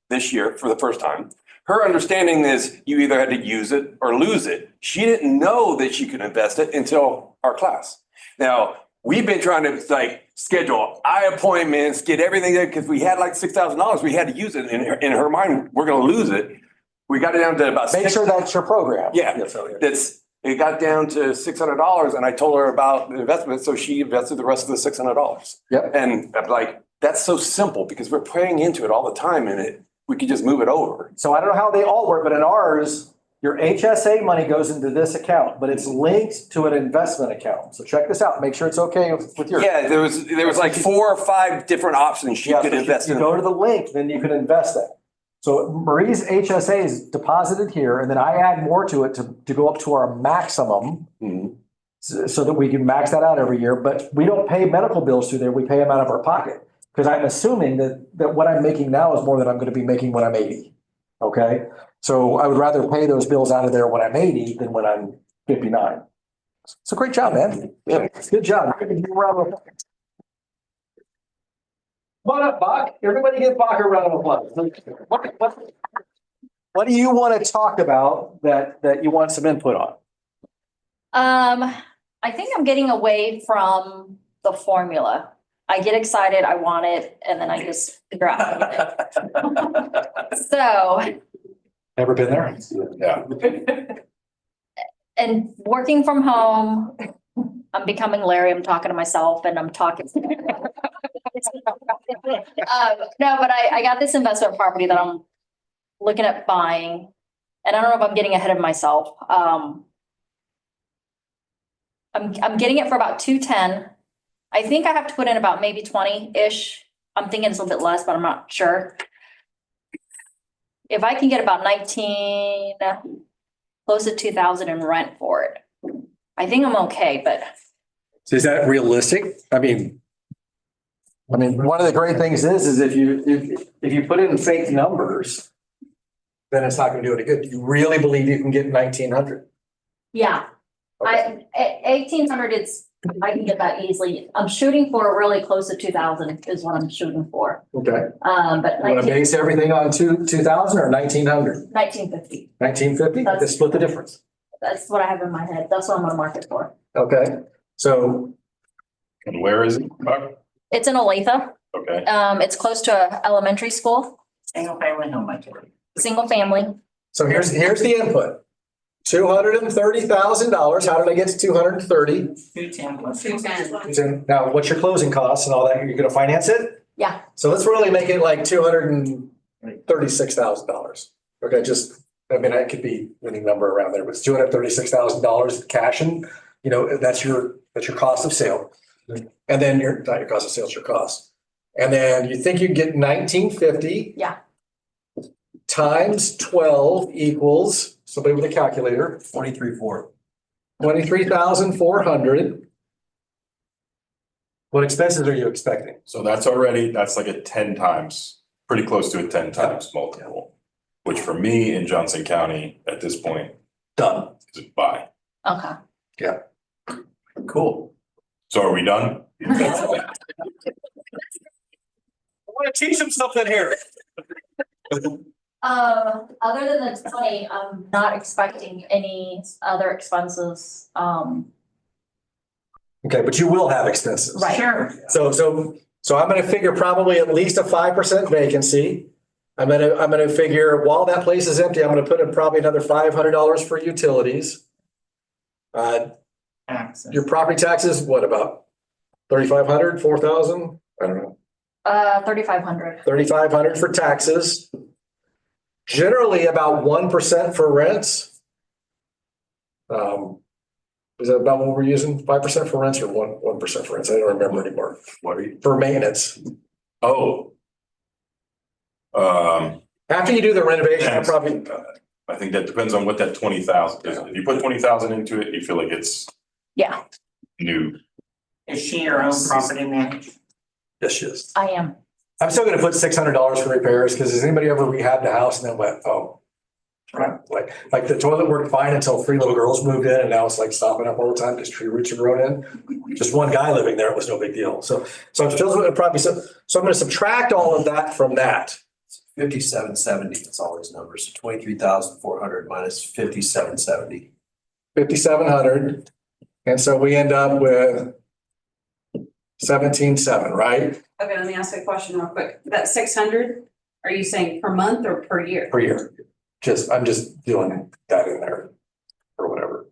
this year for the first time. Her understanding is you either had to use it or lose it. She didn't know that she could invest it until our class. Now, we've been trying to schedule eye appointments, get everything there because we had like $6,000. We had to use it. In her mind, we're going to lose it. We got it down to about. Make sure that's your program. Yeah, it got down to $600, and I told her about the investment, so she invested the rest of the $600. Yep. And I'm like, that's so simple because we're paying into it all the time, and we could just move it over. So I don't know how they all work, but in ours, your HSA money goes into this account, but it's linked to an investment account. So check this out. Make sure it's okay with your. Yeah, there was like 4 or 5 different options she could invest in. You go to the link, then you can invest that. So Marie's HSA is deposited here, and then I add more to it to go up to our maximum, so that we can max that out every year. But we don't pay medical bills through there. We pay them out of our pocket because I'm assuming that what I'm making now is more than I'm going to be making when I'm 80. Okay. So I would rather pay those bills out of there when I'm 80 than when I'm 59. So great job, man. Yeah, good job. Come on up, Bach. Everybody give Bach a round of applause. What do you want to talk about that you want some input on? I think I'm getting away from the formula. I get excited, I want it, and then I just figure out how to get it. So. Never been there? Yeah. And working from home, I'm becoming Larry. I'm talking to myself and I'm talking. No, but I got this investment property that I'm looking at buying. And I don't know if I'm getting ahead of myself. I'm getting it for about 210. I think I have to put in about maybe 20-ish. I'm thinking it's a little bit less, but I'm not sure. If I can get about 19, close to 2,000 in rent for it, I think I'm okay, but. Is that realistic? I mean, one of the great things is if you put in fake numbers, then it's not gonna do any good. You really believe you can get 1,900? Yeah, I, 1,800, I can get that easily. I'm shooting for really close to 2,000 is what I'm shooting for. Okay. But You wanna base everything on 2,000 or 1,900? 1950, 1,950? That's- Just split the difference. that's what I have in my head. That's what I'm gonna market for. Okay, so And where is it? It's in Olathe. Okay, It's close to a elementary school, Single family home, I tell you. single family. So here's the input. $230,000. How did I get to 230? 210 plus. 210. Now, what's your closing costs and all that? You're gonna finance it? Yeah. So let's really make it like $236,000. Okay, just, I mean, it could be any number around there, but it's $236,000 cash and, that's your cost of sale. And then not your cost of sales, your cost. And then you think you can get 1,950. Yeah. Times 12 equals, somebody with a calculator, 23,400. What expenses are you expecting? so that's like a 10 times, pretty close to a 10 times multiple, which for me in Johnson County at this point Done. is a buy. Okay. Cool. So are we done? I want to teach them something here. Other than the 20, I'm not expecting any other expenses. Okay, but you will have expenses. Right. Sure. So I'm gonna figure probably at least a 5% vacancy. I'm gonna figure while that place is empty, I'm gonna put in probably another $500 for utilities. Access. Your property taxes, what about 3,500, 4,000? I don't know. 3,500. 3,500 for taxes. Generally about 1% for rents. Is that about what we're using? 5% for rents or 1% for rents? I don't remember anymore. What are you? For maintenance. Oh. After you do the renovation, I probably, I think that depends on what that 20,000 is. If you put 20,000 into it, you feel like it's Yeah, new. Is she your own property manager? yes, she is. I am. I'm still gonna put $600 for repairs, because has anybody ever rehabbed a house and then went, oh. Right, like the toilet worked fine until 3 little girls moved in and now it's like stopping up all the time because tree roots are growing in. Just one guy living there, it was no big deal. So I'm still gonna probably, so I'm gonna subtract all of that from that. 5770, that's all those numbers. So 23,400 minus 5770. 5,700. And so we end up with 17,700, right? Okay, let me ask you a question real quick. That 600, are you saying per month or per year? Per year. I'm just doing that in there or whatever.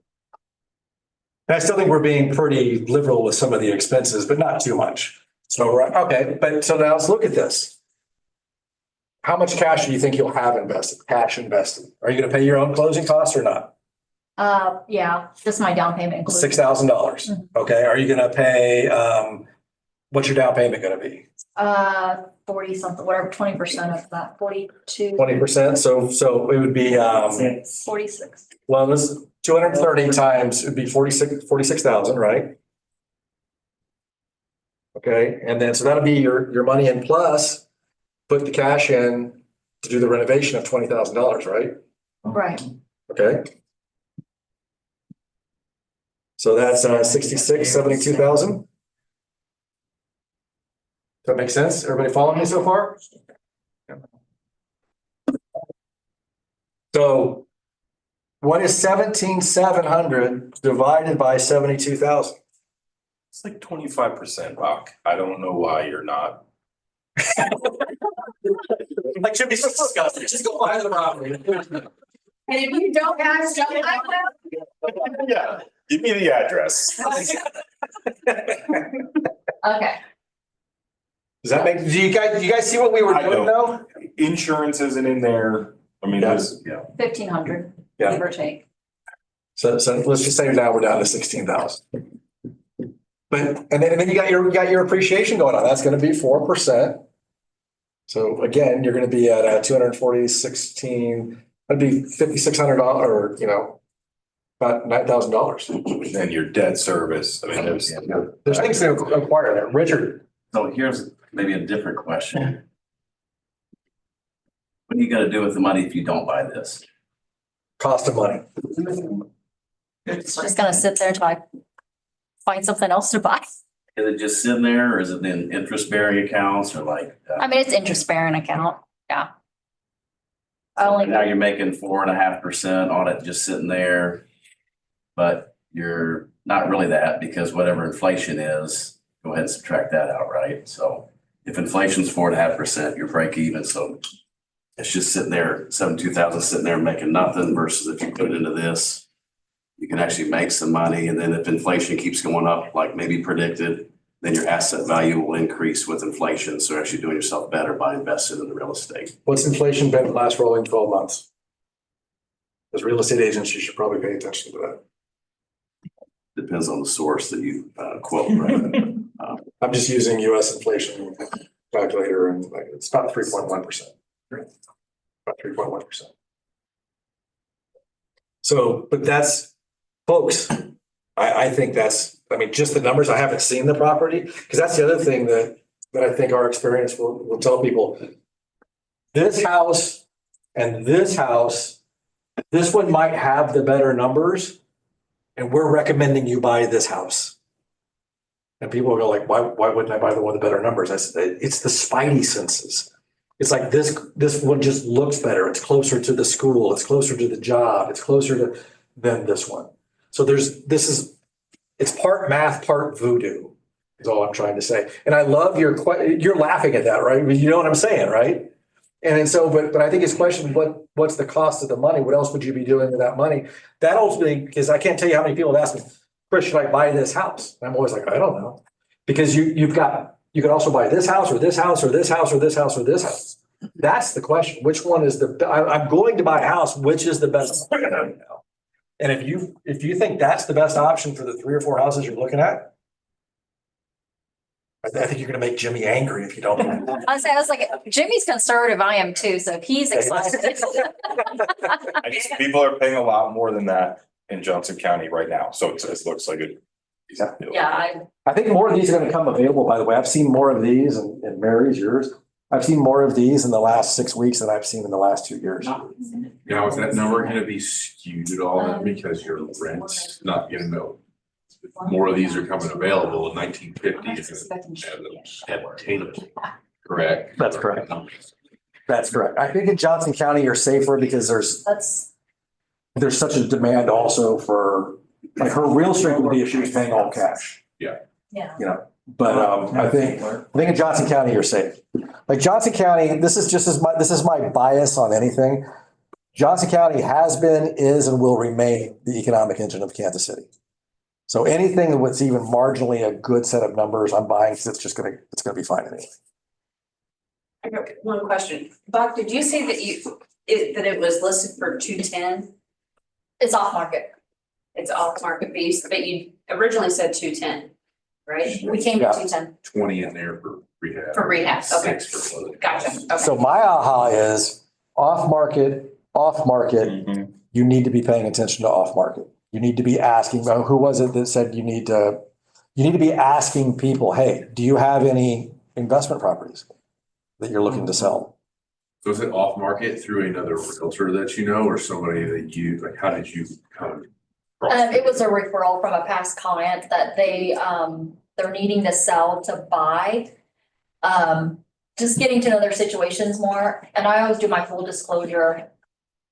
And I still think we're being pretty liberal with some of the expenses, but not too much. So, right, okay, but so now let's look at this. How much cash do you think you'll have invested, cash invested? Are you gonna pay your own closing costs or not? Yeah, just my down payment included. $6,000. Okay, are you gonna pay, what's your down payment gonna be? 40 something, whatever, 20% of that, 42, 20%, so it would be, 46. well, this 230 times, it'd be 46,000, right? Okay, and then, so that'll be your money in plus, put the cash in to do the renovation of $20,000, right? Right. Okay. So that's 66, 72,000. Does that make sense? Everybody following me so far? So what is 17,700 divided by 72,000? It's like 25%, Rock. I don't know why you're not. Like, should be so disgusting. Just go buy the property. And if you don't ask, Yeah, give me the address. Okay. Does that make, do you guys see what we were I doing though? Insurance isn't in there. I mean, there's, 1,500, Yeah. give or take. So let's just say now we're down to 16,000. But, and then you got your appreciation going on. That's gonna be 4%. So again, you're gonna be at 240, that'd be $5,600 or, about $9,000. and your debt service. I mean, there's things to acquire there. Richard. So here's maybe a different question. are you gonna do with the money if you don't buy this? Cost of money. It's just gonna sit there until I find something else to buy. Is it just sitting there or is it in interest-bearing accounts or like? I mean, it's interest-bearing account, yeah. I only, Now you're making 4.5% on it just sitting there. But you're not really that because whatever inflation is, go ahead and subtract that out, right? So if inflation's 4.5%, you're break even. So it's just sitting there, 72,000 sitting there making nothing versus if you put it into this, you can actually make some money. And then if inflation keeps going up, like maybe predicted, then your asset value will increase with inflation. So you're actually doing yourself better by investing in the real estate. What's inflation been the last rolling 12 months? As real estate agents, you should probably pay attention to that. Depends on the source that you quote, right? I'm just using US inflation calculator and like, it's about 3.1%. About 3.1%. So, but that's, folks, I think that's, I mean, just the numbers, I haven't seen the property, because that's the other thing that I think our experience will tell people. This house and this house, this one might have the better numbers, and we're recommending you buy this house. And people will go like, why wouldn't I buy the one with the better numbers? I said, it's the spidey senses. It's like this one just looks better. It's closer to the school. It's closer to the job. It's closer than this one. So it's part math, part voodoo is all I'm trying to say. And I love you're laughing at that, right? You know what I'm saying, right? And so, but I think his question, what's the cost of the money? What else would you be doing with that money? That ultimately, because I can't tell you how many people have asked me, Chris, should I buy this house? And I'm always like, I don't know. Because you could also buy this house or this house or this house or this house or this house. That's the question. Which one is I'm going to buy a house, which is the best? And if you think that's the best option for the 3 or 4 houses you're looking at, I think you're gonna make Jimmy angry if you don't. I was like, Jimmy's conservative, I am too, so if he's excited. People are paying a lot more than that in Johnson County right now, so it looks like it. Yeah, I think more of these are gonna come available, by the way. I've seen more of these and Mary's, yours. I've seen more of these in the last 6 weeks than I've seen in the last 2 years. Now, is that number gonna be skewed at all then because your rent's not gonna know? More of these are coming available in 1950 as attainable, correct? That's correct. That's correct. I think in Johnson County you're safer because there's such a demand also for, like, her real strength would be if she was paying all cash. Yeah. You know, but I think in Johnson County you're safe. Like Johnson County, this is my bias on anything. Johnson County has been, is, and will remain the economic engine of Kansas City. So anything that's even marginally a good set of numbers, I'm buying because it's gonna be fine anyway. I got one question. Bob, did you say that it was listed for 210? it's off market. It's off market base, but you originally said 210, right? We came to 210. 20 in there for rehab. For rehab, okay. 6 for closing. Gotcha, okay. So my aha is off market, you need to be paying attention to off market. You need to be asking, who was it that said you need to be asking people, hey, do you have any investment properties that you're looking to sell? So is it off market through another realtor that you know, or somebody that you, like, how did you come? It was a referral from a past client that they're needing to sell to buy. Just getting to know their situations more. And I always do my full disclosure.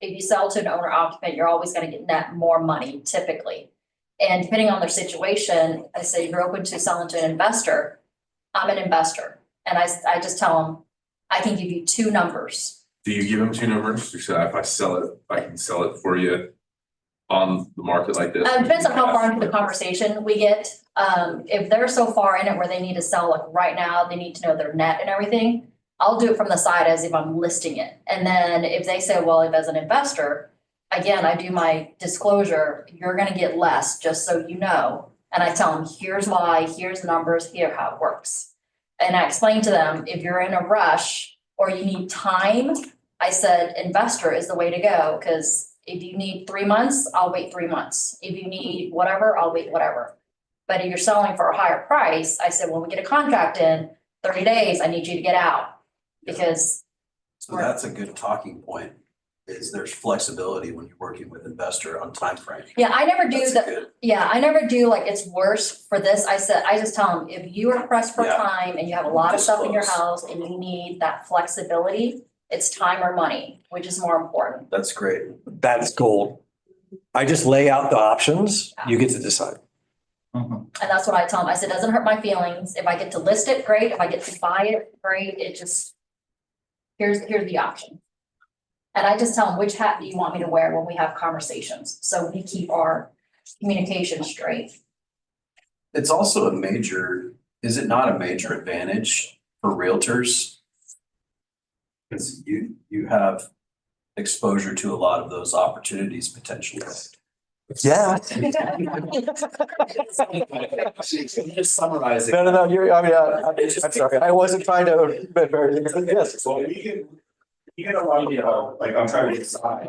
If you sell to an owner occupant, you're always going to get net more money typically. And depending on their situation, I say, you're open to selling to an investor. I'm an investor. And I just tell them, I can give you 2 numbers. Do you give them 2 numbers? You said, if I sell it, I can sell it for you on the market like this? Depends on how far into the conversation we get. If they're so far in it where they need to sell like right now, they need to know their net and everything. I'll do it from the side as if I'm listing it. And then if they say, well, if as an investor, again, I do my disclosure, you're going to get less, just so you know. And I tell them, here's why, here's the numbers, here how it works. And I explain to them, if you're in a rush or you need time, I said, investor is the way to go. Because if you need 3 months, I'll wait 3 months. If you need whatever, I'll wait whatever. But if you're selling for a higher price, I said, when we get a contract in 30 days, I need you to get out. Because So that's a good talking point, is there's flexibility when you're working with investor on time frame. Yeah, I never do That's the, good. yeah, I never do like it's worse for this. I just tell them, if you are pressed for Yeah. time and you have a lot of stuff in your Disclose. house and you need that flexibility, it's time or money, which is more important. That's great. That's gold. I just lay out the options, you get to decide. And that's what I tell them. I said, doesn't hurt my feelings. If I get to list it, great. If I get to buy it, great. It just, here's the option. And I just tell them, which hat do you want me to wear when we have conversations? So we keep our communication straight. It's also a major, is it not a major advantage for realtors? Because you have exposure to a lot of those opportunities potentially. Yeah. Just summarizing. No, you're, I mean, I'm sorry, I wasn't trying to, but very, yes. Well, you get a lot of, like, I'm trying to decide.